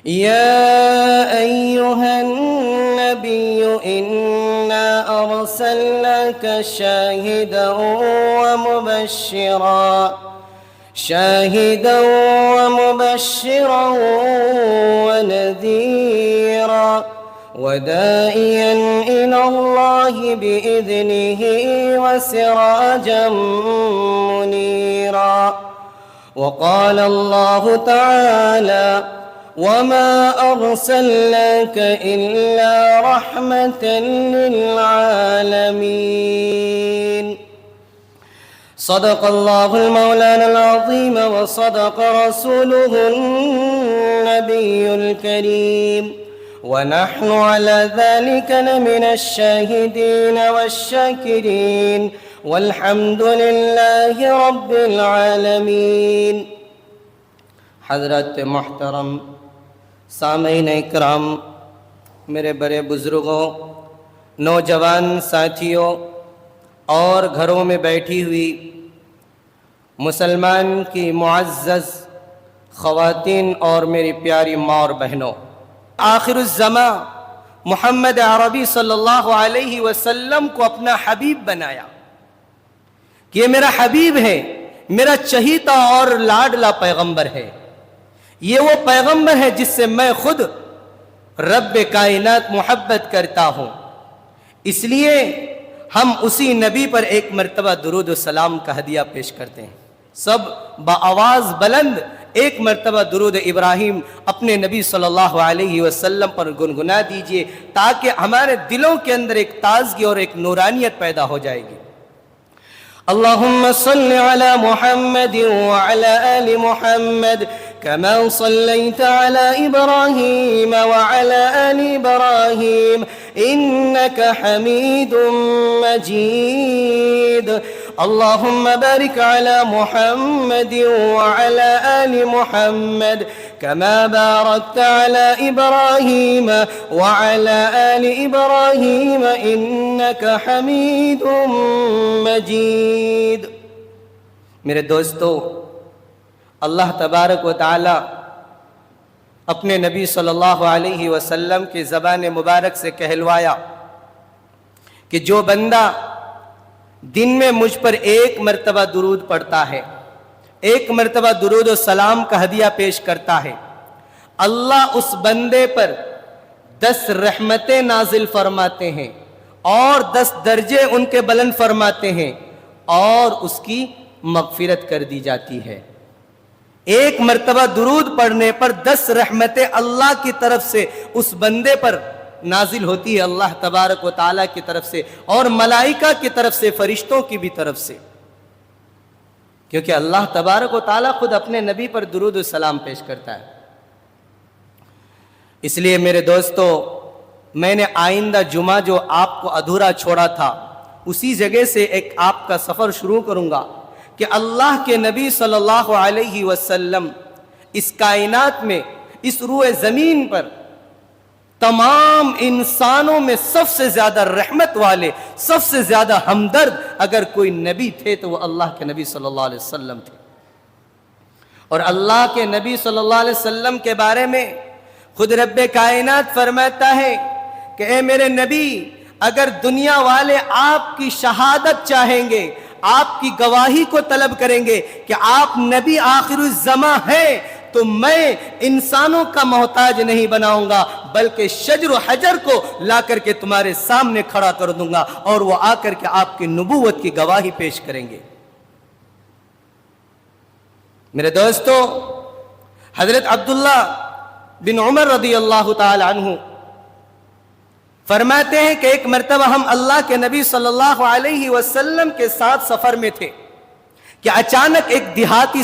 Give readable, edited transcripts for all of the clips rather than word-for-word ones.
يا أيها النبي إنا أرسلناك شاهدا ومبشرا ونذيرا وداعيا إلى الله بإذنه وسراجا منيرا. وقال الله تعالى: وما أرسلناك إلا رحمة للعالمين. صدق الله المولانا العظيم وصدق رسوله النبي الكريم، ونحن على ذلك لمن الشاهدين والشاكرين، والحمد لله رب العالمین. حضرت محترم سامعین اکرام، میرے بڑے بزرگوں، نوجوان ساتھیوں اور گھروں میں بیٹھی ہوئی مسلمان کی معزز خواتین اور میری پیاری ماں اور بہنوں، آخر الزمان محمد عربی صلی اللہ علیہ وسلم کو اپنا حبیب بنایا کہ یہ میرا حبیب ہے، میرا چہیتا اور لاڈلا پیغمبر ہے. یہ وہ پیغمبر ہے جس سے میں خود رب کائنات محبت کرتا ہوں. اس لیے ہم اسی نبی پر ایک مرتبہ درود و سلام کا ہدیہ پیش کرتے ہیں. سب بآواز بلند ایک مرتبہ درود ابراہیم اپنے نبی صلی اللہ علیہ وسلم پر گنگنا دیجئے تاکہ ہمارے دلوں کے اندر ایک تازگی اور ایک نورانیت پیدا ہو جائے گی. اللهم صل على محمد وعلى آل محمد كما صليت على إبراهيم وعلى آل إبراهيم إنك حميد مجيد. اللهم بارك على محمد وعلى آل محمد كما باركت على إبراهيم وعلى آل إبراهيم إنك حميد مجيد. میرے دوستو، اللہ تبارک و تعالی اپنے نبی صلی اللہ علیہ وسلم کی زبان مبارک سے کہلوایا کہ جو بندہ دن میں مجھ پر ایک مرتبہ درود پڑھتا ہے، ایک مرتبہ درود و سلام کا ہدیہ پیش کرتا ہے، اللہ اس بندے پر 10 رحمتیں نازل فرماتے ہیں اور 10 درجے ان کے بلند فرماتے ہیں اور اس کی مغفرت کر دی جاتی ہے. ایک مرتبہ درود پڑھنے پر 10 رحمتیں اللہ کی طرف سے اس بندے پر نازل ہوتی ہے، اللہ تبارک و تعالیٰ کی طرف سے اور ملائکہ کی طرف سے، فرشتوں کی بھی طرف سے، کیونکہ اللہ تبارک و تعالیٰ خود اپنے نبی پر درود و سلام پیش کرتا ہے. اس لیے میرے دوستو، میں نے آئندہ جمعہ جو آپ کو ادھورا چھوڑا تھا اسی جگہ سے ایک آپ کا سفر شروع کروں گا کہ اللہ کے نبی صلی اللہ علیہ وسلم اس کائنات میں، اس روئے زمین پر تمام انسانوں میں سب سے زیادہ رحمت والے، سب سے زیادہ ہمدرد اگر کوئی نبی تھے تو وہ اللہ کے نبی صلی اللہ علیہ وسلم تھے. اور اللہ کے نبی صلی اللہ علیہ وسلم کے بارے میں خود رب کائنات فرماتا ہے کہ اے میرے نبی، اگر دنیا والے آپ کی شہادت چاہیں گے، آپ کی گواہی کو طلب کریں گے کہ آپ نبی آخر الزمان ہیں، تو میں انسانوں کا محتاج نہیں بناؤں گا بلکہ شجر و حجر کو لا کر کے تمہارے سامنے کھڑا کر دوں گا اور وہ آ کر کے آپ کی نبوت کی گواہی پیش کریں گے. میرے دوستو، حضرت عبداللہ بن عمر رضی اللہ تعالی عنہ فرماتے ہیں کہ ایک مرتبہ ہم اللہ کے نبی صلی اللہ علیہ وسلم کے ساتھ سفر میں تھے کہ اچانک ایک دیہاتی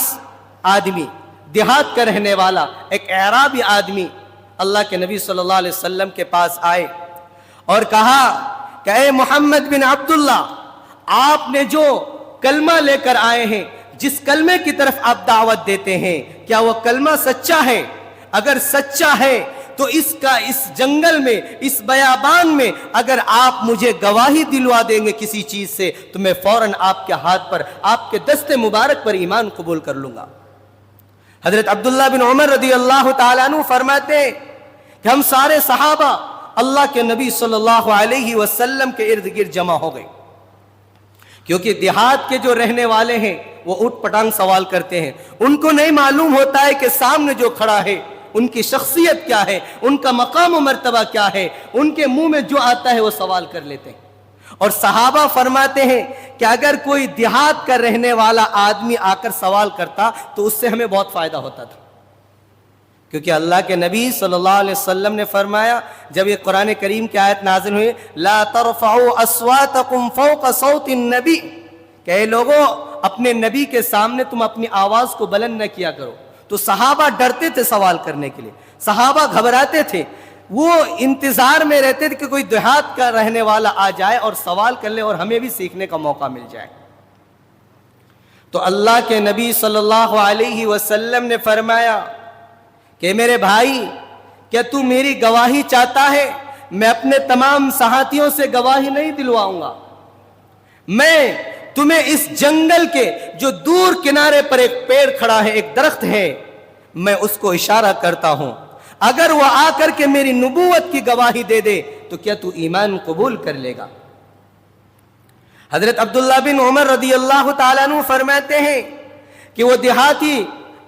آدمی، دیہات کا رہنے والا ایک اعرابی آدمی اللہ کے نبی صلی اللہ علیہ وسلم کے پاس آئے اور کہا کہ اے محمد بن عبداللہ، آپ نے جو کلمہ لے کر آئے ہیں، جس کلمے کی طرف آپ دعوت دیتے ہیں، کیا وہ کلمہ سچا ہے؟ اگر سچا ہے تو اس جنگل میں، اس بیابان میں اگر آپ مجھے گواہی دلوا دیں گے کسی چیز سے تو میں فوراً آپ کے ہاتھ پر، آپ کے دست مبارک پر ایمان قبول کر لوں گا. حضرت عبداللہ بن عمر رضی اللہ تعالیٰ عنہ فرماتے ہیں کہ ہم سارے صحابہ اللہ کے نبی صلی اللہ علیہ وسلم کے ارد گرد جمع ہو گئے، کیونکہ دیہات کے جو رہنے والے ہیں وہ اٹھ پٹانگ سوال کرتے ہیں، ان کو نہیں معلوم ہوتا ہے کہ سامنے جو کھڑا ہے ان کی شخصیت کیا ہے، ان کا مقام و مرتبہ کیا ہے، ان کے منہ میں جو آتا ہے وہ سوال کر لیتے ہیں۔ اور صحابہ فرماتے ہیں کہ اگر کوئی دیہات کا رہنے والا آدمی آ کر سوال کرتا تو اس سے ہمیں بہت فائدہ ہوتا تھا، کیونکہ اللہ کے نبی صلی اللہ علیہ وسلم نے فرمایا جب یہ قرآن کریم کی آیت نازل ہوئی لا ترفعوا اصواتکم فوق صوت النبی، کہ اے لوگوں اپنے نبی کے سامنے تم اپنی آواز کو بلند نہ کیا کرو، تو صحابہ ڈرتے تھے سوال کرنے کے لیے، صحابہ گھبراتے تھے، وہ انتظار میں رہتے تھے کہ کوئی دیہات کا رہنے والا آ جائے اور سوال کر لے اور ہمیں بھی سیکھنے کا موقع مل جائے۔ تو اللہ کے نبی صلی اللہ علیہ وسلم نے فرمایا کہ میرے بھائی کیا تو میری گواہی چاہتا ہے؟ میں اپنے تمام ساتھیوں سے گواہی نہیں دلواؤں گا، میں تمہیں اس جنگل کے جو دور کنارے پر ایک پیڑ کھڑا ہے، ایک درخت ہے، میں اس کو اشارہ کرتا ہوں، اگر وہ آ کر کے میری نبوت کی گواہی دے دے تو کیا تو ایمان قبول کر لے گا؟ حضرت عبداللہ بن عمر رضی اللہ تعالیٰ عنہ فرماتے ہیں کہ وہ دیہاتی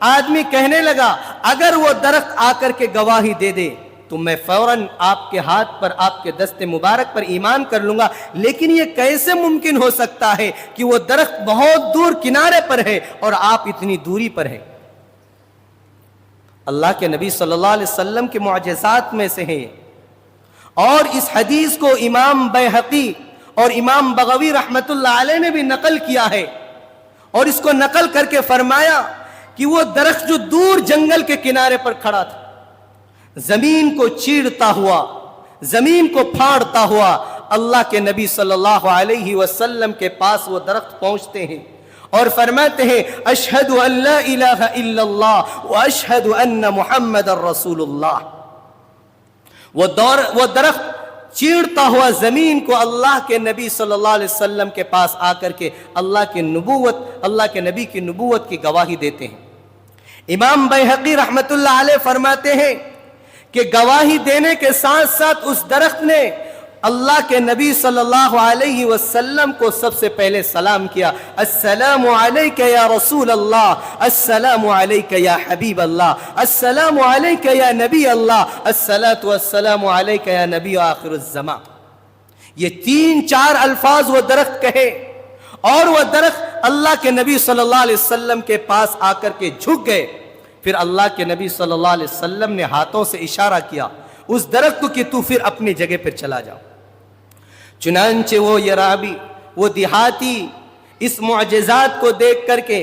آدمی کہنے لگا اگر وہ درخت آ کر کے گواہی دے دے تو میں فوراً آپ کے ہاتھ پر، آپ کے دست مبارک پر ایمان کر لوں گا، لیکن یہ کیسے ممکن ہو سکتا ہے کہ وہ درخت بہت دور کنارے پر ہے اور آپ اتنی دوری پر ہیں؟ اللہ کے نبی صلی اللہ علیہ وسلم کے معجزات میں سے ہیں، اور اس حدیث کو امام بیہقی اور امام بغوی رحمت اللہ علیہ نے بھی نقل کیا ہے، اور اس کو نقل کر کے فرمایا کہ وہ درخت جو دور جنگل کے کنارے پر کھڑا تھا، زمین کو چیرتا ہوا، زمین کو پھاڑتا ہوا اللہ کے نبی صلی اللہ علیہ وسلم کے پاس وہ درخت پہنچتے ہیں اور فرماتے ہیں اشہد ان لا الہ الا اللہ واشہد ان محمد رسول اللہ۔ وہ درخت چیرتا ہوا زمین کو اللہ کے نبی صلی اللہ علیہ وسلم کے پاس آ کر کے اللہ کے نبی کی نبوت کی گواہی دیتے ہیں۔ امام بیہقی رحمت اللہ علیہ فرماتے ہیں کہ گواہی دینے کے ساتھ ساتھ اس درخت نے اللہ کے نبی صلی اللہ علیہ وسلم کو سب سے پہلے سلام کیا، السلام علیک یا رسول اللہ، السلام علیک یا حبیب اللہ، السلام علیک یا نبی اللہ، الصلاۃ والسلام علیک یا نبی آخر الزمان۔ یہ 3-4 الفاظ وہ درخت کہے اور وہ درخت اللہ کے نبی صلی اللہ علیہ وسلم کے پاس آ کر کے جھک گئے۔ پھر اللہ کے نبی صلی اللہ علیہ وسلم نے ہاتھوں سے اشارہ کیا اس درخت کو کہ تو پھر اپنی جگہ پر چلا جاؤ۔ چنانچہ وہ یرابی، وہ دیہاتی اس معجزات کو دیکھ کر کے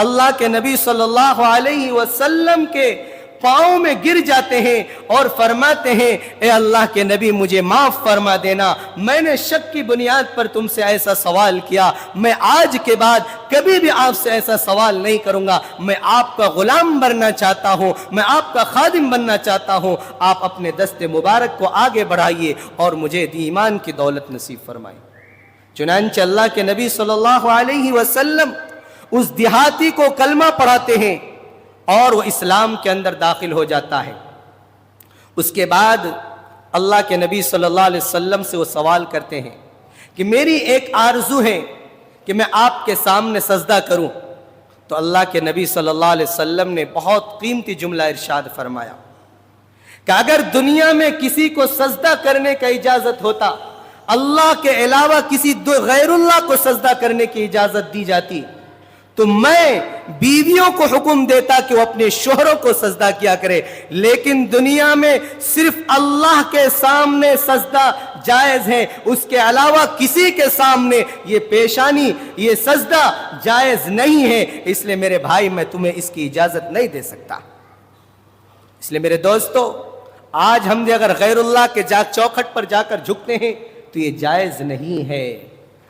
اللہ کے نبی صلی اللہ علیہ وسلم کے پاؤں میں گر جاتے ہیں اور فرماتے ہیں اے اللہ کے نبی مجھے معاف فرما دینا، میں نے شک کی بنیاد پر تم سے ایسا سوال کیا، میں آج کے بعد کبھی بھی آپ سے ایسا سوال نہیں کروں گا، میں آپ کا غلام بننا چاہتا ہوں، میں آپ کا خادم بننا چاہتا ہوں، آپ اپنے دست مبارک کو آگے بڑھائیے اور مجھے ایمان کی دولت نصیب فرمائیں۔ چنانچہ اللہ کے نبی صلی اللہ علیہ وسلم اس دیہاتی کو کلمہ پڑھاتے ہیں اور وہ اسلام کے اندر داخل ہو جاتا ہے۔ اس کے بعد اللہ کے نبی صلی اللہ علیہ وسلم سے وہ سوال کرتے ہیں کہ میری ایک آرزو ہے کہ میں آپ کے سامنے سجدہ کروں، تو اللہ کے نبی صلی اللہ علیہ وسلم نے بہت قیمتی جملہ ارشاد فرمایا کہ اگر دنیا میں کسی کو سجدہ کرنے کا اجازت ہوتا، اللہ کے علاوہ کسی غیر اللہ کو سجدہ کرنے کی اجازت دی جاتی تو میں بیویوں کو حکم دیتا کہ وہ اپنے شوہروں کو سجدہ کیا کرے، لیکن دنیا میں صرف اللہ کے سامنے سجدہ جائز ہے، اس کے علاوہ کسی کے سامنے یہ پیشانی، یہ سجدہ جائز نہیں ہے، اس لیے میرے بھائی میں تمہیں اس کی اجازت نہیں دے سکتا۔ اس لیے میرے دوستو آج ہم نے اگر غیر اللہ کے چوکھٹ پر جا کر جھکتے ہیں تو یہ جائز نہیں ہے،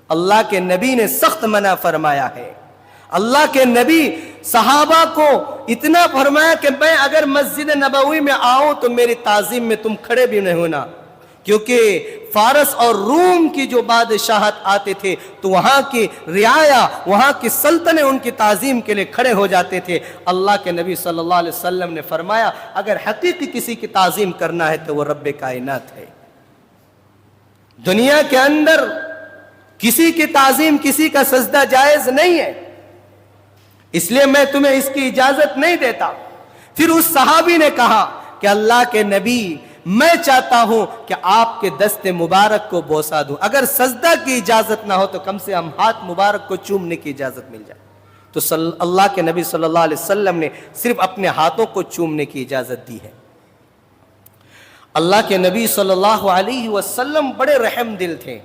اللہ کے نبی نے سخت منع فرمایا ہے۔ اللہ کے نبی صحابہ کو اتنا فرمایا کہ میں اگر مسجد نبوی میں آؤں تو میری تعظیم میں تم کھڑے بھی نہیں ہونا، کیونکہ فارس اور روم کی جو بادشاہت آتے تھے تو وہاں کی رعایا، وہاں کی سلطنیں ان کی تعظیم کے لیے کھڑے ہو جاتے تھے۔ اللہ کے نبی صلی اللہ علیہ وسلم نے فرمایا اگر حقیقی کسی کی تعظیم کرنا ہے تو وہ رب کائنات ہے۔ دنیا کے اندر کسی کی تعظیم، کسی کا سجدہ جائز نہیں ہے، اس لیے میں تمہیں اس کی اجازت نہیں دیتا۔ پھر اس صحابی نے کہا کہ اللہ کے نبی میں چاہتا ہوں کہ آپ کے دست مبارک کو بوسہ دوں، اگر سجدہ کی اجازت نہ ہو تو کم سے کم ہاتھ مبارک کو چومنے کی اجازت مل جائے۔ تو اللہ کے نبی صلی اللہ علیہ وسلم نے صرف اپنے ہاتھوں کو چومنے کی اجازت دی ہے۔ اللہ کے نبی صلی اللہ علیہ وسلم بڑے رحم دل تھے،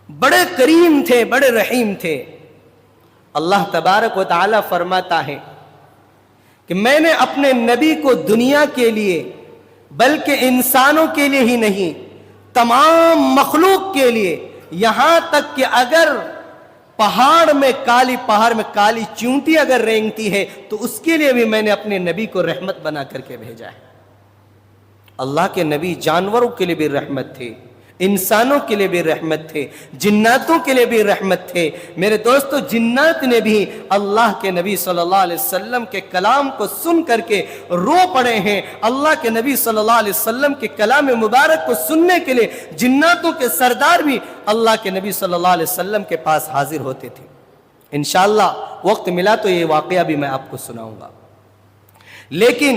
بڑے کریم تھے، بڑے رحیم تھے۔ اللہ تبارک و تعالی فرماتا ہے کہ میں نے اپنے نبی کو دنیا کے لیے بلکہ انسانوں کے لیے ہی نہیں تمام مخلوق کے لیے، یہاں تک کہ اگر پہاڑ میں کالی چونٹی اگر رینگتی ہے تو اس کے لیے بھی میں نے اپنے نبی کو رحمت بنا کر کے بھیجا ہے۔ اللہ کے نبی جانوروں کے لیے بھی رحمت تھے، انسانوں کے لیے بھی رحمت تھے، جناتوں کے لیے بھی رحمت تھے۔ میرے دوستو، جنات نے بھی اللہ کے نبی صلی اللہ علیہ وسلم کے کلام کو سن کر کے رو پڑے ہیں۔ اللہ کے نبی صلی اللہ علیہ وسلم کے کلام مبارک کو سننے کے لیے جناتوں کے سردار بھی اللہ کے نبی صلی اللہ علیہ وسلم کے پاس حاضر ہوتے تھے۔ انشاءاللہ وقت ملا تو یہ واقعہ بھی میں آپ کو سناؤں گا، لیکن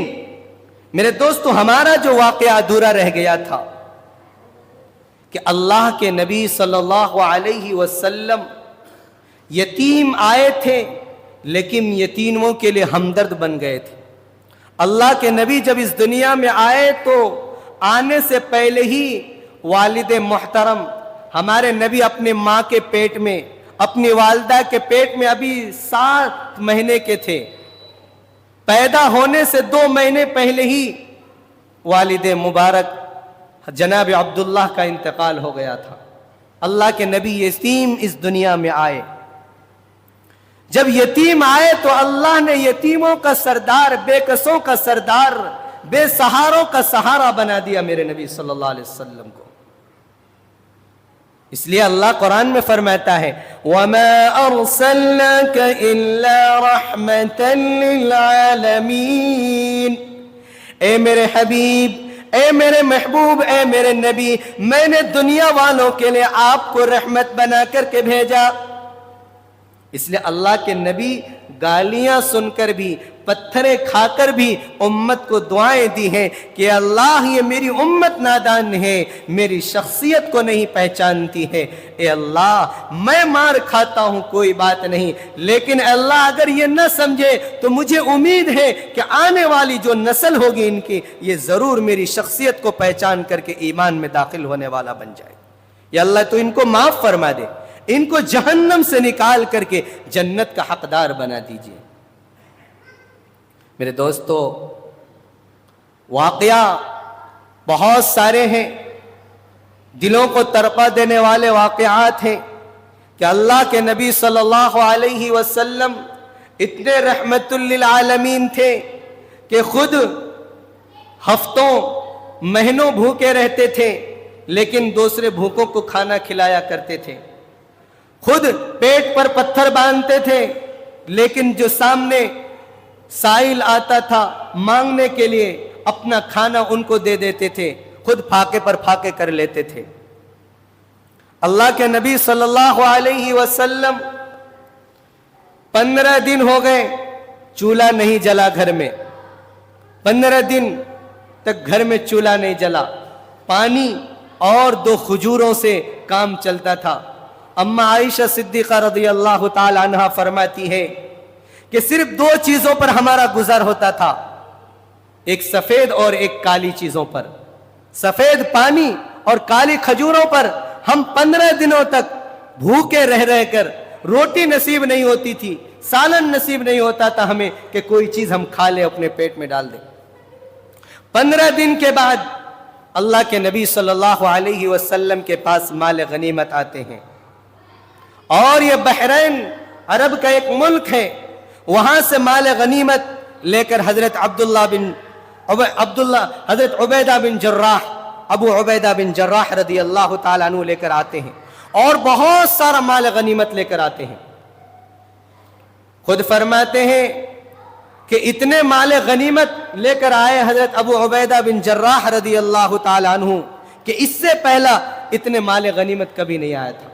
میرے دوستو ہمارا جو واقعہ ادھورا رہ گیا تھا کہ اللہ کے نبی صلی اللہ علیہ وسلم یتیم آئے تھے لیکن یتیموں کے لیے ہمدرد بن گئے تھے۔ اللہ کے نبی جب اس دنیا میں آئے تو آنے سے پہلے ہی والد محترم ہمارے نبی اپنے ماں کے پیٹ میں، اپنی والدہ کے پیٹ میں ابھی 7 مہینے کے تھے۔ پیدا ہونے سے 2 مہینے پہلے ہی والد مبارک جناب عبداللہ کا انتقال ہو گیا تھا۔ اللہ کے نبی یتیم اس دنیا میں آئے۔ جب یتیم آئے تو اللہ نے یتیموں کا سردار، بے کسوں کا سردار، بے سہاروں کا سہارا بنا دیا میرے نبی صلی اللہ علیہ وسلم کو۔ اس لیے اللہ قرآن میں فرماتا ہے وَمَا أَرْسَلْنَاكَ إِلَّا رَحْمَةً لِلْعَالَمِينَ۔ اے میرے حبیب، اے میرے محبوب، اے میرے نبی، میں نے دنیا والوں کے لیے آپ کو رحمت بنا کر کے بھیجا۔ اس لیے اللہ کے نبی گالیاں سن کر بھی، پتھریں کھا کر بھی امت کو دعائیں دی ہیں کہ اللہ یہ میری امت نادان ہے، میری شخصیت کو نہیں پہچانتی ہے۔ اے اللہ میں مار کھاتا ہوں کوئی بات نہیں، لیکن اے اللہ اگر یہ نہ سمجھے تو مجھے امید ہے کہ آنے والی جو نسل ہوگی ان کی، یہ ضرور میری شخصیت کو پہچان کر کے ایمان میں داخل ہونے والا بن جائے۔ یا اللہ تو ان کو معاف فرما دے، ان کو جہنم سے نکال کر کے جنت کا حقدار بنا دیجئے۔ میرے دوستو، واقعہ بہت سارے ہیں، دلوں کو تڑپا دینے والے واقعات ہیں کہ اللہ کے نبی صلی اللہ علیہ وسلم اتنے رحمت للعالمین تھے کہ خود ہفتوں مہینوں بھوکے رہتے تھے لیکن دوسرے بھوکوں کو کھانا کھلایا کرتے تھے، خود پیٹ پر پتھر باندھتے تھے لیکن جو سامنے سائل آتا تھا مانگنے کے لیے اپنا کھانا ان کو دے دیتے تھے، خود پھاکے پر پھاکے کر لیتے تھے۔ اللہ کے نبی صلی اللہ علیہ وسلم 15 دن ہو گئے چولہا نہیں جلا گھر میں، 15 دن تک گھر میں چولہا نہیں جلا، پانی اور 2 کھجوروں سے کام چلتا تھا۔ اما عائشہ صدیقہ رضی اللہ تعالی عنہا فرماتی ہے کہ صرف 2 چیزوں پر ہمارا گزر ہوتا تھا، ایک سفید اور ایک کالی چیزوں پر، سفید پانی اور کالی کھجوروں پر ہم 15 دنوں تک بھوکے رہ کر، روٹی نصیب نہیں ہوتی تھی، سالن نصیب نہیں ہوتا تھا ہمیں کہ کوئی چیز ہم کھا لیں اپنے پیٹ میں ڈال دیں۔ 15 دن کے بعد اللہ کے نبی صلی اللہ علیہ وسلم کے پاس مال غنیمت آتے ہیں، اور یہ بحرین عرب کا ایک ملک ہے، وہاں سے مال غنیمت لے کر حضرت عبیدہ بن جراح ابو عبیدہ بن جراح رضی اللہ تعالیٰ عنہ لے کر آتے ہیں اور بہت سارا مال غنیمت لے کر آتے ہیں. خود فرماتے ہیں کہ اتنے مال غنیمت لے کر آئے حضرت ابو عبیدہ بن جراح رضی اللہ تعالیٰ عنہ کہ اس سے پہلا اتنے مال غنیمت کبھی نہیں آیا تھا.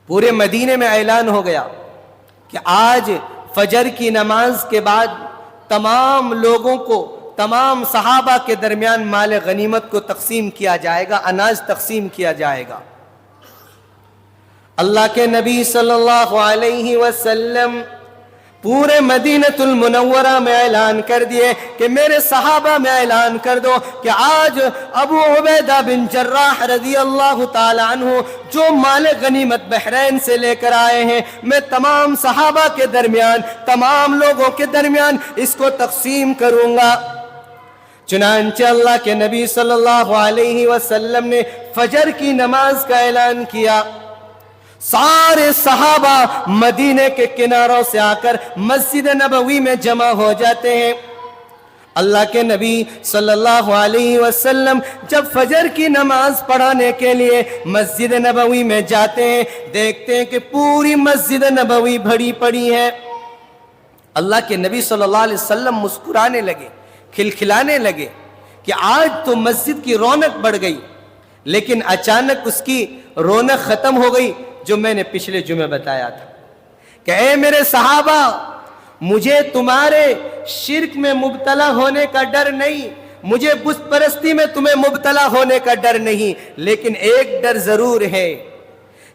پورے مدینے میں اعلان ہو گیا کہ آج فجر کی نماز کے بعد تمام لوگوں کو، تمام صحابہ کے درمیان مال غنیمت کو تقسیم کیا جائے گا، اناج تقسیم کیا جائے گا. اللہ کے نبی صلی اللہ علیہ وسلم پورے مدینہ المنورہ میں اعلان کر دیے کہ میرے صحابہ میں اعلان کر دو کہ آج ابو عبیدہ بن جراح رضی اللہ تعالی عنہ جو مال غنیمت بحرین سے لے کر آئے ہیں، میں تمام صحابہ کے درمیان، تمام لوگوں کے درمیان اس کو تقسیم کروں گا. چنانچہ اللہ کے نبی صلی اللہ علیہ وسلم نے فجر کی نماز کا اعلان کیا. سارے صحابہ مدینے کے کناروں سے آ کر مسجد نبوی میں جمع ہو جاتے ہیں. اللہ کے نبی صلی اللہ علیہ وسلم جب فجر کی نماز پڑھانے کے لیے مسجد نبوی میں جاتے ہیں، دیکھتے ہیں کہ پوری مسجد نبوی بھری پڑی ہے. اللہ کے نبی صلی اللہ علیہ وسلم مسکرانے لگے، کھلکھلانے لگے کہ آج تو مسجد کی رونق بڑھ گئی. لیکن اچانک اس کی رونق ختم ہو گئی جو میں نے پچھلے جمعے بتایا تھا کہ اے میرے صحابہ، مجھے تمہارے شرک میں مبتلا ہونے کا ڈر نہیں، مجھے بت پرستی میں تمہیں مبتلا ہونے کا ڈر نہیں، لیکن ایک ڈر ضرور ہے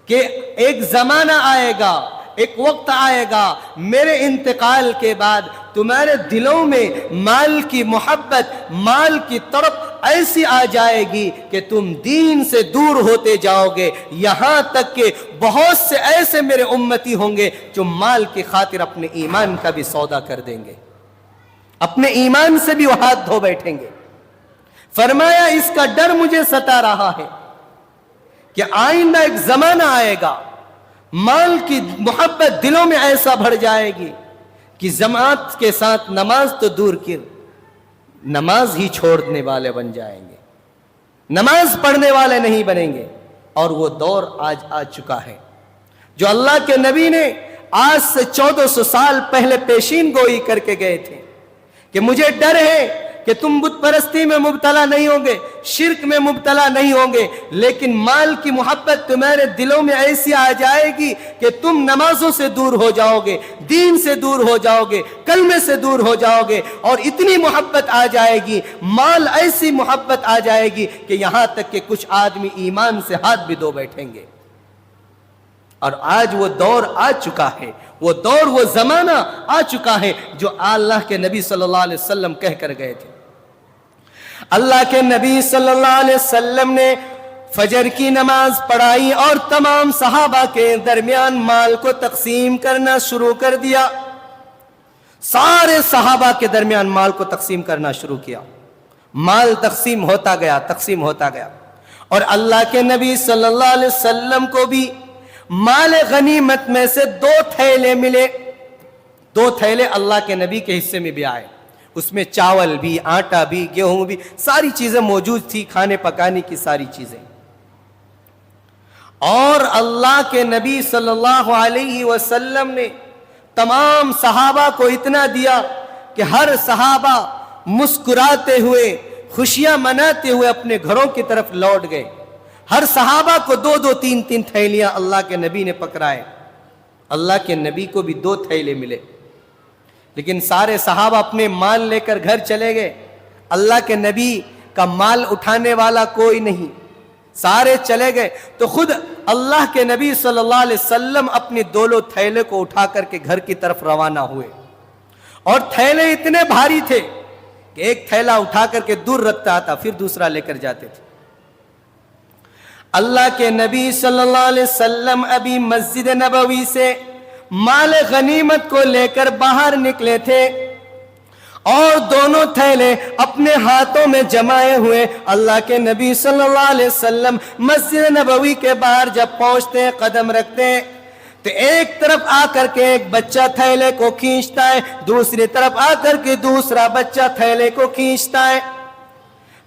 کہ ایک زمانہ آئے گا، ایک وقت آئے گا میرے انتقال کے بعد تمہارے دلوں میں مال کی محبت، مال کی طرف ایسی آ جائے گی کہ تم دین سے دور ہوتے جاؤ گے، یہاں تک کہ بہت سے ایسے میرے امتی ہوں گے جو مال کی خاطر اپنے ایمان کا بھی سودا کر دیں گے، اپنے ایمان سے بھی وہ ہاتھ دھو بیٹھیں گے. فرمایا اس کا ڈر مجھے ستا رہا ہے کہ آئندہ ایک زمانہ آئے گا، مال کی محبت دلوں میں ایسا بڑھ جائے گی کہ جماعت کے ساتھ نماز تو دور کی، نماز ہی چھوڑنے والے بن جائیں گے، نماز پڑھنے والے نہیں بنیں گے. اور وہ دور آج آ چکا ہے جو اللہ کے نبی نے آج سے 1400 سال پہلے پیشین گوئی کر کے گئے تھے کہ مجھے ڈر ہے کہ تم بت پرستی میں مبتلا نہیں ہوں گے، شرک میں مبتلا نہیں ہوں گے، لیکن مال کی محبت تمہارے دلوں میں ایسی آ جائے گی کہ تم نمازوں سے دور ہو جاؤ گے، دین سے دور ہو جاؤ گے، کلمے سے دور ہو جاؤ گے، اور اتنی محبت آ جائے گی، مال ایسی محبت آ جائے گی کہ یہاں تک کہ کچھ آدمی ایمان سے ہاتھ بھی دھو بیٹھیں گے. اور آج وہ دور آ چکا ہے، وہ دور، وہ زمانہ آ چکا ہے جو اللہ کے نبی صلی اللہ علیہ وسلم کہہ کر گئے تھے. اللہ کے نبی صلی اللہ علیہ وسلم نے فجر کی نماز پڑھائی اور تمام صحابہ کے درمیان مال کو تقسیم کرنا شروع کر دیا. سارے صحابہ کے درمیان مال کو تقسیم کرنا شروع کیا. مال تقسیم ہوتا گیا، تقسیم ہوتا گیا، اور اللہ کے نبی صلی اللہ علیہ وسلم کو بھی مال غنیمت میں سے 2 تھیلے ملے. 2 تھیلے اللہ کے نبی کے حصے میں بھی آئے. اس میں چاول بھی، آٹا بھی، گیہوں بھی، ساری چیزیں موجود تھی، کھانے پکانے کی ساری چیزیں. اور اللہ کے نبی صلی اللہ علیہ وسلم نے تمام صحابہ کو اتنا دیا کہ ہر صحابہ مسکراتے ہوئے، خوشیاں مناتے ہوئے اپنے گھروں کی طرف لوٹ گئے. ہر صحابہ کو 2-2 3-3 تھیلیاں اللہ کے نبی نے پکڑائے. اللہ کے نبی کو بھی 2 تھیلے ملے، لیکن سارے صحابہ اپنے مال لے کر گھر چلے گئے. اللہ کے نبی کا مال اٹھانے والا کوئی نہیں، سارے چلے گئے. تو خود اللہ کے نبی صلی اللہ علیہ وسلم اپنے 2 تھیلے کو اٹھا کر کے گھر کی طرف روانہ ہوئے. اور تھیلے اتنے بھاری تھے کہ ایک تھیلا اٹھا کر کے دور رکھتا تھا، پھر دوسرا لے کر جاتے تھے. اللہ کے نبی صلی اللہ علیہ وسلم ابھی مسجد نبوی سے مال غنیمت کو لے کر باہر نکلے تھے، اور دونوں تھیلے اپنے ہاتھوں میں جمائے ہوئے اللہ کے نبی صلی اللہ علیہ وسلم مسجد نبوی کے باہر جب پہنچتے ہیں، قدم رکھتے ہیں، تو ایک طرف آ کر کے ایک بچہ تھیلے کو کھینچتا ہے، دوسری طرف آ کر کے دوسرا بچہ تھیلے کو کھینچتا ہے.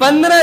15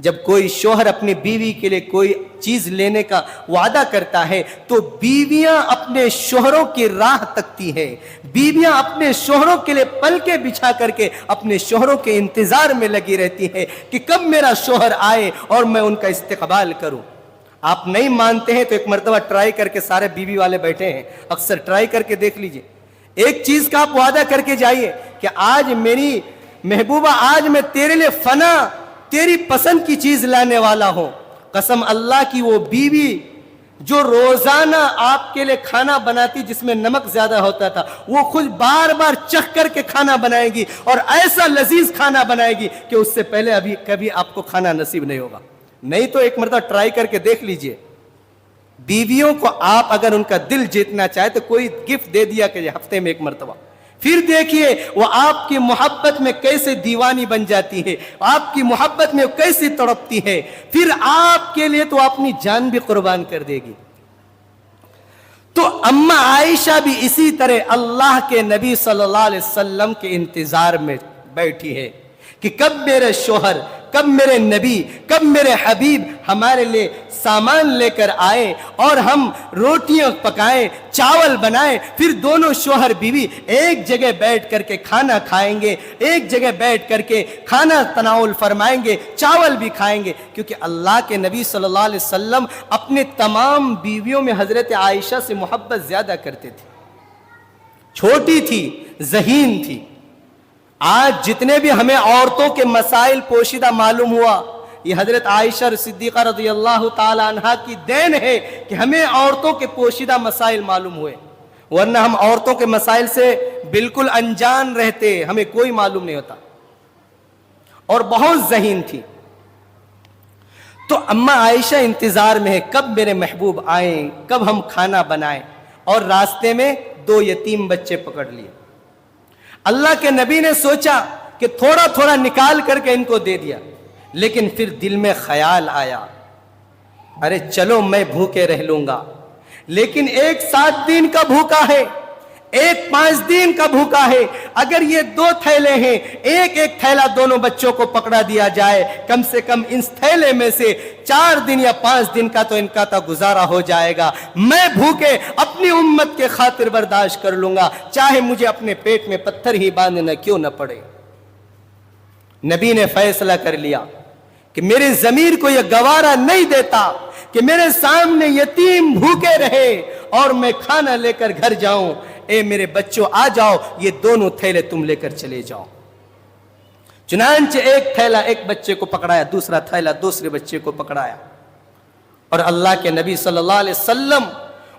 جب کوئی شوہر اپنی بیوی کے لیے کوئی چیز لینے کا وعدہ کرتا ہے تو بیویاں اپنے شوہروں کی راہ تکتی ہیں، بیویاں اپنے شوہروں کے لیے پلکیں بچھا کر کے اپنے شوہروں کے انتظار میں لگی رہتی ہیں کہ کب میرا شوہر آئے اور میں ان کا استقبال کروں۔ آپ نہیں مانتے ہیں تو ایک مرتبہ ٹرائی کر کے، سارے بیوی والے بیٹھے ہیں، اکثر ٹرائی کر کے دیکھ لیجئے، ایک چیز کا آپ وعدہ کر کے جائیے کہ آج میری محبوبہ، آج میں تیرے لیے فنا تیری پسند کی چیز لانے والا ہوں۔ قسم اللہ کی وہ بیوی جو روزانہ آپ کے لیے کھانا بناتی جس میں نمک زیادہ ہوتا تھا، وہ خود بار بار چکھ کر کے کھانا بنائے گی اور ایسا لذیذ کھانا بنائے گی کہ اس سے پہلے ابھی کبھی آپ کو کھانا نصیب نہیں ہوگا۔ نہیں تو ایک مرتبہ ٹرائی کر کے دیکھ لیجئے، بیویوں کو آپ اگر ان کا دل جیتنا چاہے تو کوئی گفٹ دے دیا کہ ہفتے میں ایک مرتبہ، پھر دیکھیے وہ آپ کی محبت میں کیسے دیوانی بن جاتی ہے، آپ کی محبت میں کیسی تڑپتی ہے، پھر آپ کے لیے تو اپنی جان بھی قربان کر دے گی۔ تو اماں عائشہ بھی اسی طرح اللہ کے نبی صلی اللہ علیہ وسلم کے انتظار میں بیٹھی ہے کہ کب میرے شوہر، کب میرے نبی، کب میرے حبیب ہمارے لیے سامان لے کر آئے اور ہم روٹیاں پکائیں، چاول بنائیں، پھر دونوں شوہر بیوی ایک جگہ بیٹھ کر کے کھانا کھائیں گے، ایک جگہ بیٹھ کر کے کھانا تناول فرمائیں گے، چاول بھی کھائیں گے۔ کیونکہ اللہ کے نبی صلی اللہ علیہ وسلم اپنے تمام بیویوں میں حضرت عائشہ سے محبت زیادہ کرتے تھے، چھوٹی تھی، ذہین تھی۔ آج جتنے بھی ہمیں عورتوں کے مسائل پوشیدہ معلوم ہوا، یہ حضرت عائشہ صدیقہ رضی اللہ تعالی عنہا کی دین ہے کہ ہمیں عورتوں کے پوشیدہ مسائل معلوم ہوئے، ورنہ ہم عورتوں کے مسائل سے بالکل انجان رہتے، ہمیں کوئی معلوم نہیں ہوتا، اور بہت ذہین تھی۔ تو اماں عائشہ انتظار میں ہے کب میرے محبوب آئیں، کب ہم کھانا بنائیں، اور راستے میں 2 یتیم بچے پکڑ لیے۔ اللہ کے نبی نے سوچا کہ تھوڑا تھوڑا نکال کر کے ان کو دے دیا، لیکن پھر دل میں خیال آیا، ارے چلو میں بھوکے رہ لوں گا، لیکن ایک 7 دن کا بھوکا ہے، ایک 5 دن کا بھوکا ہے، اگر یہ 2 تھیلے ہیں، ایک ایک تھیلا دونوں بچوں کو پکڑا دیا جائے، کم سے کم اس تھیلے میں سے 4 دن یا 5 دن کا تو ان کا تو گزارا ہو جائے گا، میں بھوکے اپنی امت کے خاطر برداشت کر لوں گا، چاہے مجھے اپنے پیٹ میں پتھر ہی باندھنا کیوں نہ پڑے۔ نبی نے فیصلہ کر لیا کہ میرے ضمیر کو یہ گوارا نہیں دیتا کہ میرے سامنے یتیم بھوکے رہے اور میں کھانا لے کر گھر جاؤں۔ اے میرے بچوں آ جاؤ، یہ دونوں تھیلے تم لے کر چلے جاؤ۔ چنانچہ ایک تھیلا ایک بچے کو پکڑایا، دوسرا تھیلا دوسرے بچے کو پکڑایا، اور اللہ کے نبی صلی اللہ علیہ وسلم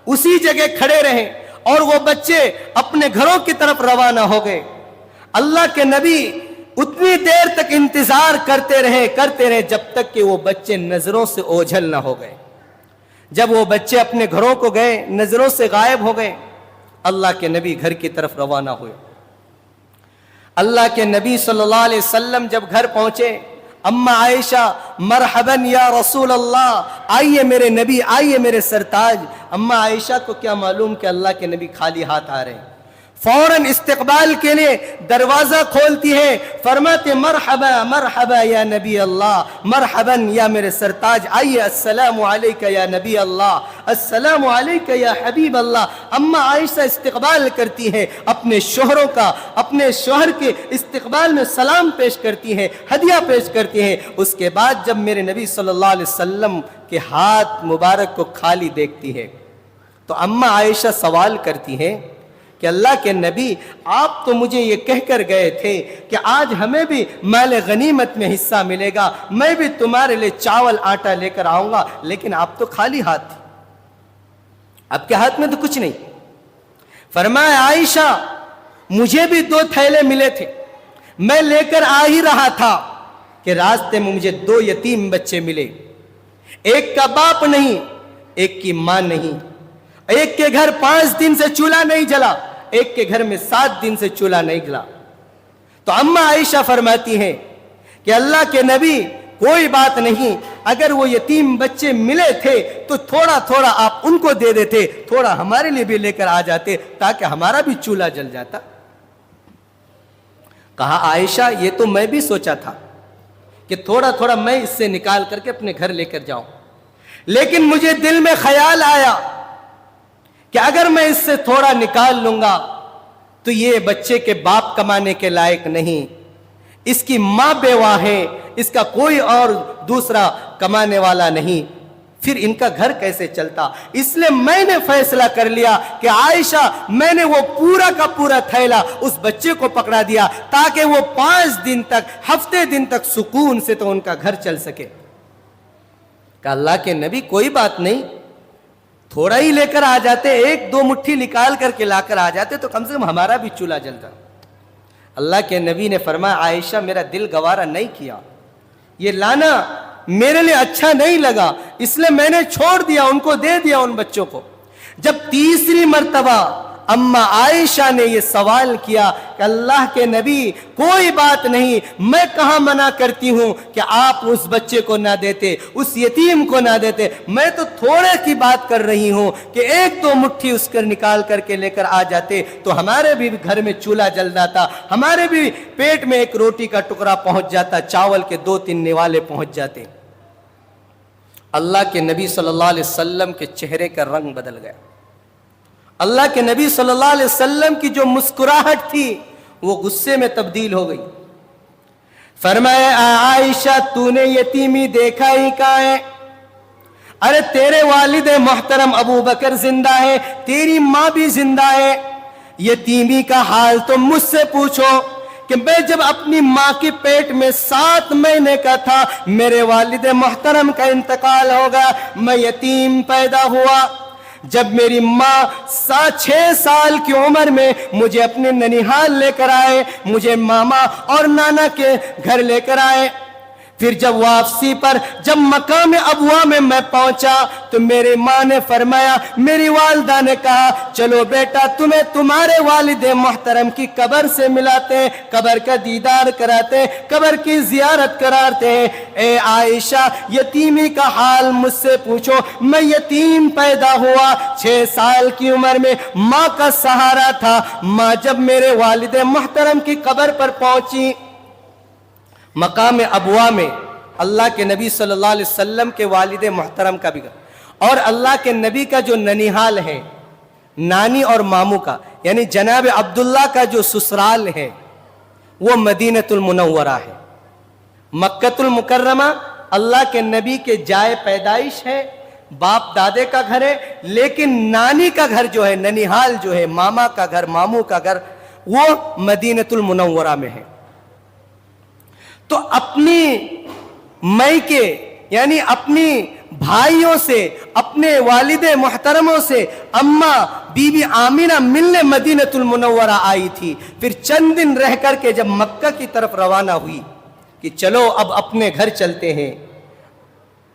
اسی جگہ کھڑے رہے اور وہ بچے اپنے گھروں کی طرف روانہ ہو گئے۔ اللہ کے نبی اتنی دیر تک انتظار کرتے رہے جب تک کہ وہ بچے نظروں سے اوجھل نہ ہو گئے۔ جب وہ بچے اپنے گھروں کو گئے، نظروں سے غائب ہو گئے، اللہ کے نبی گھر کی طرف روانہ ہوئے۔ اللہ کے نبی صلی اللہ علیہ وسلم جب گھر پہنچے، اماں عائشہ مرحباً یا رسول اللہ، آئیے میرے نبی، آئیے میرے سرتاج۔ اماں عائشہ کو کیا معلوم کہ اللہ کے نبی خالی ہاتھ آ رہے ہیں، فوراً استقبال کے لیے دروازہ کھولتی ہے، فرماتے مرحبا مرحبا یا نبی اللہ، مرحباً یا میرے سرتاج، آئیے، السلام علیکہ یا نبی اللہ، السلام علیکہ یا حبیب اللہ۔ اماں عائشہ استقبال کرتی ہے اپنے شوہروں کا، اپنے شوہر کے استقبال میں سلام پیش کرتی ہے، ہدیہ پیش کرتی ہے۔ اس کے بعد جب میرے نبی صلی اللہ علیہ وسلم کے ہاتھ مبارک کو خالی دیکھتی ہے تو اماں عائشہ سوال کرتی ہے کہ اللہ کے نبی، آپ تو مجھے یہ کہہ کر گئے تھے کہ آج ہمیں بھی مال غنیمت میں حصہ ملے گا، میں بھی تمہارے لیے چاول آٹا لے کر آؤں گا، لیکن آپ تو خالی ہاتھ تھے، آپ کے ہاتھ میں تو کچھ نہیں۔ فرمایا عائشہ، مجھے بھی 2 تھیلے ملے تھے، میں لے کر آ ہی رہا تھا کہ راستے میں مجھے 2 یتیم بچے ملے، ایک کا باپ نہیں، ایک کی ماں نہیں، ایک کے گھر 5 دن سے چولہا نہیں جلا، ایک کے گھر میں 7 دن سے چولہا نہیں جلا۔ تو اماں عائشہ فرماتی ہیں کہ اللہ کے نبی، کوئی بات نہیں، اگر وہ یتیم بچے ملے تھے تو تھوڑا تھوڑا آپ ان کو دے دیتے، تھوڑا ہمارے لیے بھی لے کر آ جاتے تاکہ ہمارا بھی چولہا جل جاتا۔ کہا عائشہ، یہ تو میں بھی سوچا تھا کہ تھوڑا تھوڑا میں اس سے نکال کر کے اپنے گھر لے کر جاؤں، لیکن مجھے دل میں خیال آیا کہ اگر میں اس سے تھوڑا نکال لوں گا تو یہ بچے کے باپ کمانے کے لائق نہیں، اس کی ماں بیوہ ہے، اس کا کوئی اور دوسرا کمانے والا نہیں، پھر ان کا گھر کیسے چلتا؟ اس لیے میں نے فیصلہ کر لیا کہ عائشہ، میں نے وہ پورا کا پورا تھیلا اس بچے کو پکڑا دیا تاکہ وہ 5 دن تک، ہفتے دن تک سکون سے تو ان کا گھر چل سکے۔ کہ اللہ کے نبی کوئی بات نہیں، تھوڑا ہی لے کر آ جاتے، 1-2 مٹھی نکال کر کے لا کر آ جاتے تو کم سے کم ہمارا بھی چولہا جلتا۔ اللہ کے نبی نے فرمایا عائشہ میرا دل گوارا نہیں کیا، یہ لانا میرے لیے اچھا نہیں لگا، اس لیے میں نے چھوڑ دیا، ان کو دے دیا ان بچوں کو۔ جب تیسری مرتبہ اما عائشہ نے یہ سوال کیا کہ اللہ کے نبی کوئی بات نہیں، میں کہاں منع کرتی ہوں کہ آپ اس بچے کو نہ دیتے، اس یتیم کو نہ دیتے، میں تو تھوڑے کی بات کر رہی ہوں کہ 1-2 مٹھی اس کر نکال کر کے لے کر آ جاتے تو ہمارے بھی گھر میں چولہا جل جاتا، ہمارے بھی پیٹ میں 1 روٹی کا ٹکڑا پہنچ جاتا، چاول کے 2-3 نوالے پہنچ جاتے۔ اللہ کے نبی صلی اللہ علیہ وسلم کے چہرے کا رنگ بدل گیا۔ اللہ کے نبی صلی اللہ علیہ وسلم کی جو مسکراہٹ تھی وہ غصے میں تبدیل ہو گئی۔ فرمایا عائشہ تو نے یتیمی دیکھا ہی کہاں ہے؟ ارے تیرے والد محترم ابو بکر زندہ ہے، تیری ماں بھی زندہ ہے، یتیمی کا حال تو مجھ سے پوچھو کہ میں جب اپنی ماں کے پیٹ میں 7 مہینے کا تھا میرے والد محترم کا انتقال ہو گیا، میں یتیم پیدا ہوا۔ جب میری ماں 6 سال کی عمر میں مجھے اپنے ننیحال لے کر آئے، مجھے ماما اور نانا کے گھر لے کر آئے، پھر جب واپسی پر جب مقام ابوا میں میں پہنچا تو میری ماں نے فرمایا، میری والدہ نے کہا چلو بیٹا تمہیں تمہارے والد محترم کی قبر سے ملاتے ہیں، قبر کا دیدار کراتے ہیں، قبر کی زیارت کراتے ہیں۔ اے عائشہ یتیمی کا حال مجھ سے پوچھو، میں یتیم پیدا ہوا، 6 سال کی عمر میں ماں کا سہارا تھا، ماں جب میرے والد محترم کی قبر پر پہنچی مقام ابوا میں، اللہ کے نبی صلی اللہ علیہ وسلم کے والد محترم کا بھی اور اللہ کے نبی کا جو ننیحال ہے، نانی اور ماموں کا، یعنی جناب عبداللہ کا جو سسرال ہے وہ مدینۃ المنورہ ہے، مکۃ المکرمہ اللہ کے نبی کے جائے پیدائش ہے، باپ دادے کا گھر ہے، لیکن نانی کا گھر جو ہے، ننیحال جو ہے، ماما کا گھر، ماموں کا گھر، وہ مدینۃ المنورہ میں ہے۔ تو اپنی مائکے یعنی اپنی بھائیوں سے، اپنے والد محترموں سے اماں بی بی آمینہ ملنے مدینۃ المنورہ آئی تھی، پھر چند دن رہ کر کے جب مکہ کی طرف روانہ ہوئی کہ چلو اب اپنے گھر چلتے ہیں،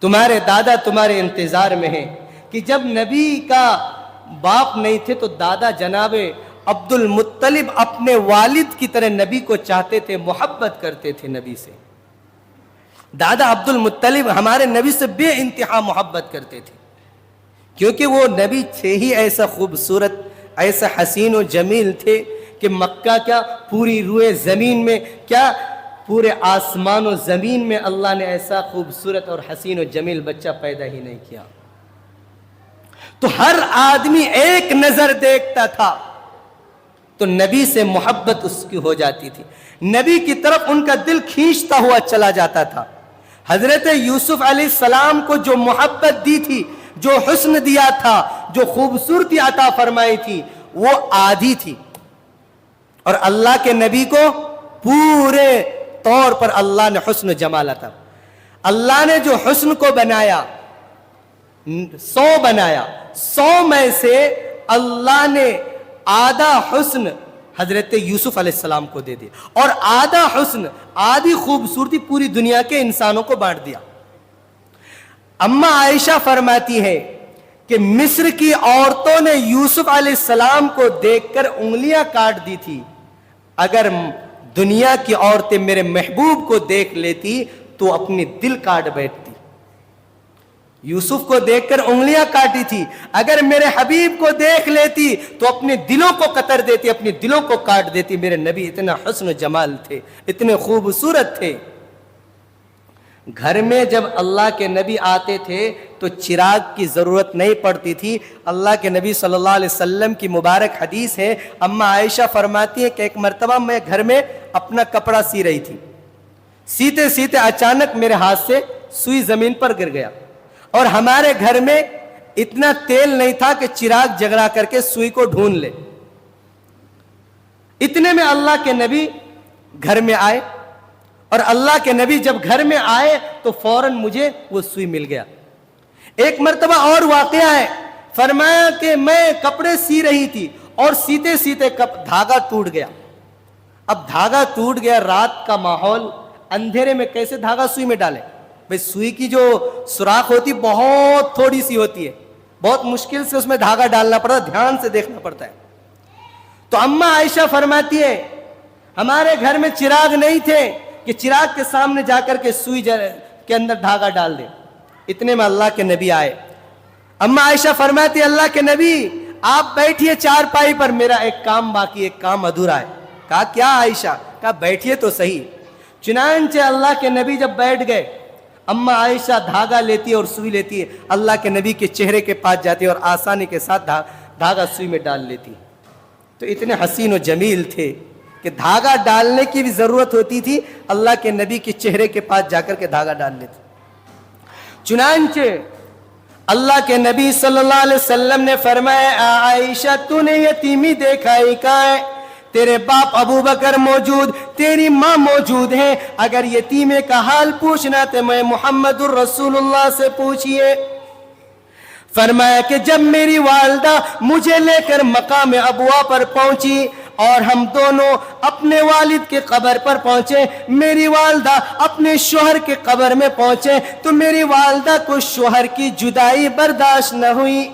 تمہارے دادا تمہارے انتظار میں ہیں۔ کہ جب نبی کا باپ نہیں تھے تو دادا جناب عبد المطلب اپنے والد کی طرح نبی کو چاہتے تھے، محبت کرتے تھے نبی سے۔ دادا عبد المطلب ہمارے نبی سے بے انتہا محبت کرتے تھے، کیونکہ وہ نبی تھے ہی ایسا خوبصورت، ایسا حسین و جمیل تھے کہ مکہ کیا پوری روئے زمین میں، کیا پورے آسمان و زمین میں اللہ نے ایسا خوبصورت اور حسین و جمیل بچہ پیدا ہی نہیں کیا۔ تو ہر آدمی ایک نظر دیکھتا تھا تو نبی سے محبت اس کی ہو جاتی تھی، نبی کی طرف ان کا دل کھینچتا ہوا چلا جاتا تھا۔ حضرت یوسف علیہ السلام کو جو محبت دی تھی، جو حسن دیا تھا، جو خوبصورتی عطا فرمائی تھی، وہ آدھی تھی، اور اللہ کے نبی کو پورے طور پر اللہ نے حسن و جمال عطا۔ اللہ نے جو حسن کو بنایا، 100 بنایا، 100 میں سے اللہ نے آدھا حسن حضرت یوسف علیہ السلام کو دے دیا، اور آدھا حسن، آدھی خوبصورتی پوری دنیا کے انسانوں کو بانٹ دیا۔ اما عائشہ فرماتی ہے کہ مصر کی عورتوں نے یوسف علیہ السلام کو دیکھ کر انگلیاں کاٹ دی تھی، اگر دنیا کی عورتیں میرے محبوب کو دیکھ لیتی تو اپنی دل کاٹ بیٹھتی۔ یوسف کو دیکھ کر انگلیاں کاٹی تھی، اگر میرے حبیب کو دیکھ لیتی تو اپنے دلوں کو قطر دیتی، اپنے دلوں کو کاٹ دیتی۔ میرے نبی اتنا حسن و جمال تھے، اتنے خوبصورت تھے۔ گھر میں جب اللہ کے نبی آتے تھے تو چراغ کی ضرورت نہیں پڑتی تھی. اللہ کے نبی صلی اللہ علیہ وسلم کی مبارک حدیث ہے, اماں عائشہ فرماتی ہے کہ ایک مرتبہ میں گھر میں اپنا کپڑا سی رہی تھی, سیتے سیتے اچانک میرے ہاتھ سے سوئی زمین پر گر گیا, اور ہمارے گھر میں اتنا تیل نہیں تھا کہ چراغ جگڑا کر کے سوئی کو ڈھونڈ لے. اتنے میں اللہ کے نبی گھر میں آئے, اور اللہ کے نبی جب گھر میں آئے تو فوراً مجھے وہ سوئی مل گیا. ایک مرتبہ اور واقعہ ہے, فرمایا کہ میں کپڑے سی رہی تھی اور سیتے سیتے دھاگا ٹوٹ گیا. اب دھاگا ٹوٹ گیا, رات کا ماحول, اندھیرے میں کیسے دھاگا سوئی میں ڈالے؟ بھئی سوئی کی جو سوراخ ہوتی بہت تھوڑی سی ہوتی ہے, بہت مشکل سے اس میں دھاگا ڈالنا پڑتا ہے, دھیان سے دیکھنا پڑتا ہے. تو اماں عائشہ فرماتی ہے ہمارے گھر میں چراغ نہیں تھے کہ چراغ کے سامنے جا کر کے سوئی کے اندر دھاگا ڈال دے. اتنے میں اللہ کے نبی آئے. اماں عائشہ فرماتی ہے اللہ کے نبی آپ بیٹھیے چارپائی پر, میرا ایک کام باقی, ایک کام ادھورا ہے. کہا کیا عائشہ؟ کہا بیٹھیے تو صحیح. چنانچہ اللہ کے نبی جب بیٹھ گئے, اماں عائشہ دھاگا لیتی ہے اور سوئی لیتی ہے, اللہ کے نبی کے چہرے کے پاس جاتی ہے اور آسانی کے ساتھ دھاگا سوئی میں ڈال لیتی. تو اتنے حسین و جمیل تھے کہ دھاگا ڈالنے کی بھی ضرورت ہوتی تھی, اللہ کے نبی کے چہرے کے پاس جا کر کے دھاگا ڈال لیتے. چنانچہ اللہ کے نبی صلی اللہ علیہ وسلم نے فرمایا عائشہ تو نے یتیمی دیکھا ہی کہاں ہے؟ تیرے باپ ابو بکر موجود, تیری ماں موجود ہیں, اگر یتیمے کا حال پوچھنا تو میں محمد الرسول اللہ سے پوچھئے. فرمایا کہ جب میری والدہ مجھے لے کر مقام ابوا پر پہنچی اور ہم دونوں اپنے والد کے قبر پر پہنچے, میری والدہ اپنے شوہر کے قبر میں پہنچے, تو میری والدہ کو شوہر کی جدائی برداشت نہ ہوئی.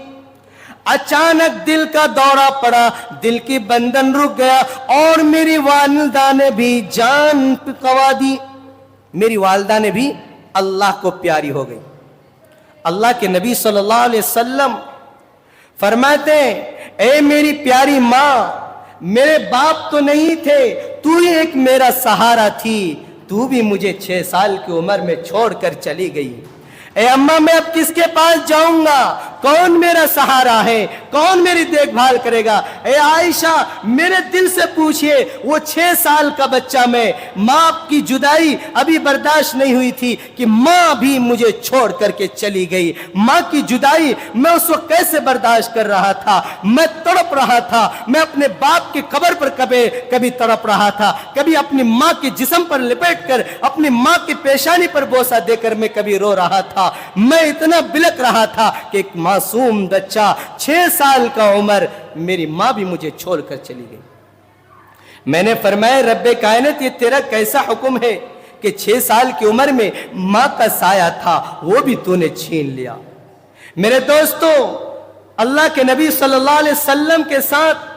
اچانک دل کا دورہ پڑا, دل کی بندن رک گیا اور میری والدہ نے بھی جان گنوا دی. میری والدہ نے بھی اللہ کو پیاری ہو گئی. اللہ کے نبی صلی اللہ علیہ وسلم فرماتے ہیں اے میری پیاری ماں, میرے باپ تو نہیں تھے, تو ہی ایک میرا سہارا تھی, تو بھی مجھے 6 سال کی عمر میں چھوڑ کر چلی گئی. اے اماں میں اب کس کے پاس جاؤں گا؟ کون میرا سہارا ہے؟ کون میری دیکھ بھال کرے گا؟ اے عائشہ میرے دل سے پوچھئے, وہ 6 سال کا بچہ میں, ماں کی جدائی ابھی برداشت نہیں ہوئی تھی کہ ماں بھی مجھے چھوڑ کر کے چلی گئی. ماں کی جدائی میں اس وقت کیسے برداشت کر رہا تھا؟ میں تڑپ رہا تھا, میں اپنے باپ کی قبر پر کبھی تڑپ رہا تھا, کبھی اپنی ماں کے جسم پر لپیٹ کر اپنی ماں کی پیشانی پر بوسہ دے کر میں کبھی رو رہا تھا. میں اتنا بلک رہا تھا کہ ایک معصوم بچہ 6 سال کا عمر, میری ماں بھی مجھے چھوڑ کر چلی گئی. میں نے فرمایا رب کائنات یہ تیرا کیسا حکم ہے کہ 6 سال کی عمر میں ماں کا سایہ تھا وہ بھی تو نے چھین لیا. میرے دوستو, اللہ کے نبی صلی اللہ علیہ وسلم کے ساتھ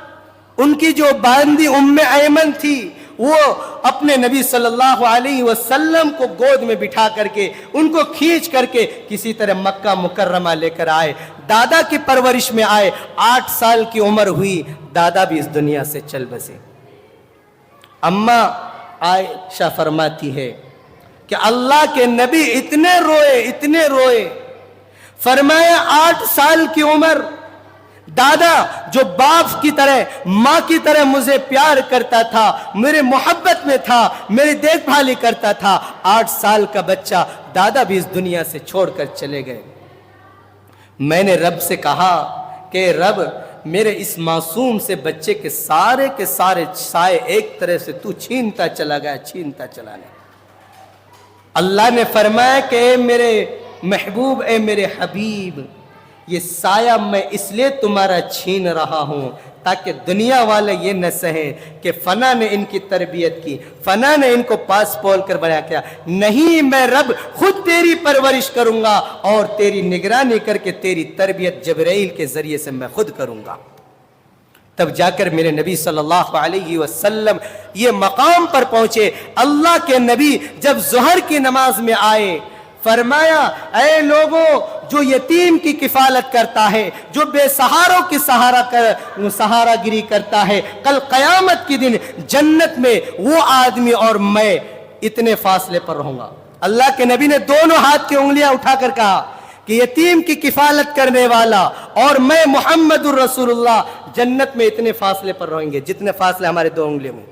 ان کی جو باندی ام ایمن تھی, وہ اپنے نبی صلی اللہ علیہ وسلم کو گود میں بٹھا کر کے ان کو کھینچ کر کے کسی طرح مکہ مکرمہ لے کر آئے. دادا کی پرورش میں آئے, 8 سال کی عمر ہوئی, دادا بھی اس دنیا سے چل بسے. اماں عائشہ فرماتی ہے کہ اللہ کے نبی اتنے روئے, فرمایا 8 سال کی عمر, دادا جو باپ کی طرح ماں کی طرح مجھے پیار کرتا تھا, میرے محبت میں تھا, میری دیکھ بھالی کرتا تھا, 8 سال کا بچہ دادا بھی اس دنیا سے چھوڑ کر چلے گئے. میں نے رب سے کہا کہ رب میرے اس معصوم سے بچے کے سارے سائے ایک طرح سے تو چھینتا چلا گیا. اللہ نے فرمایا کہ اے میرے محبوب, اے میرے حبیب, یہ سایہ میں اس لیے تمہارا چھین رہا ہوں تاکہ دنیا والے یہ نہ سہیں کہ فنا نے ان کی تربیت کی, فنا نے ان کو پاس پول کر بنا کیا. نہیں, میں رب خود تیری پرورش کروں گا اور تیری نگرانی کر کے تیری تربیت جبرائیل کے ذریعے سے میں خود کروں گا. تب جا کر میرے نبی صلی اللہ علیہ وسلم یہ مقام پر پہنچے. اللہ کے نبی جب ظہر کی نماز میں آئے, فرمایا اے لوگوں, جو یتیم کی کفالت کرتا ہے, جو بے سہاروں کی سہارا گیری کرتا ہے, کل قیامت کی دن جنت میں وہ آدمی اور میں اتنے فاصلے پر رہوں گا. اللہ کے نبی نے دونوں ہاتھ کی انگلیاں اٹھا کر کہا کہ یتیم کی کفالت کرنے والا اور میں محمد الرسول اللہ جنت میں اتنے فاصلے پر رہیں گے جتنے فاصلے ہمارے دو انگلیوں میں.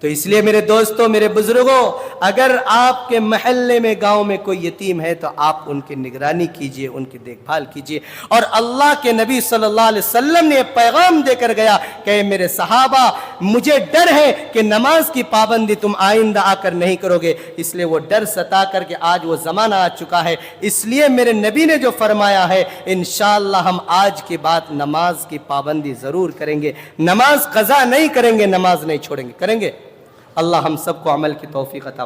تو اس لیے میرے دوستوں، میرے بزرگوں، اگر آپ کے محلے میں، گاؤں میں کوئی یتیم ہے تو آپ ان کی نگرانی کیجئے، ان کی دیکھ بھال کیجئے. اور اللہ کے نبی صلی اللہ علیہ وسلم نے پیغام دے کر گیا کہ میرے صحابہ، مجھے ڈر ہے کہ نماز کی پابندی تم آئندہ آ کر نہیں کرو گے. اس لیے وہ ڈر ستا کر کے آج وہ زمانہ آ چکا ہے. اس لیے میرے نبی نے جو فرمایا ہے، انشاءاللہ ہم آج کے بعد نماز کی پابندی ضرور کریں گے. نماز قضا نہیں کریں گے، نماز نہیں چھوڑیں گے، کریں گے. اللہ ہم سب کو عمل کی توفیق عطا فرمائے.